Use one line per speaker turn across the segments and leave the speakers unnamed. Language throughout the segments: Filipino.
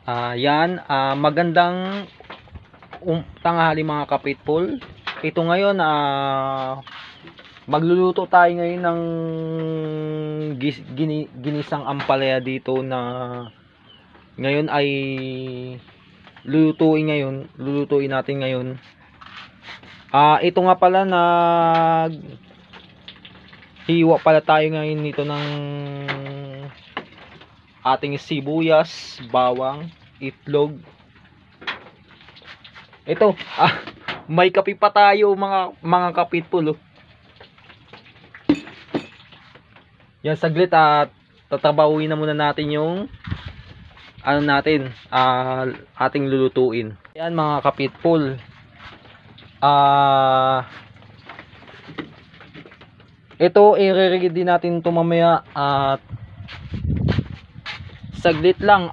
Yan, magandang tanghali mga kapitpol. Ito ngayon, magluluto tayo ngayon ng ginisang ampalaya dito na ngayon ay lulutuin natin ngayon. Ito nga pala hiwa pala tayo ngayon nito ng ating sibuyas, bawang, itlog. Ito, may kape pa tayo mga kapitpul. Yan saglit at tatabawin na muna natin yung ating lulutuin. Yan mga kapitpul. Ito i-ready din natin ito mamaya at saglit lang.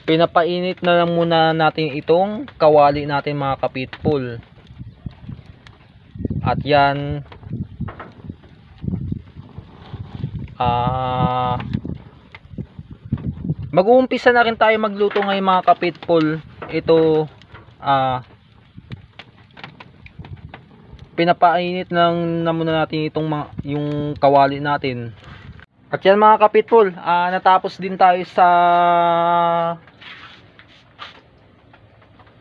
Pinapainit na lang muna natin itong kawali natin mga kapitpul. At yan, mag-uumpisa na rin tayo magluto ngayon mga kapitpul. Ito, pinapainit na muna natin yung kawali natin. At yan mga kapitpul, natapos din tayo sa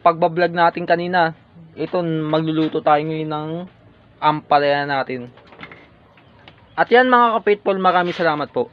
pagbablog natin kanina. Ito, magluluto tayo ngayon ng ampalaya natin. At yan mga kapitpul, maraming salamat po.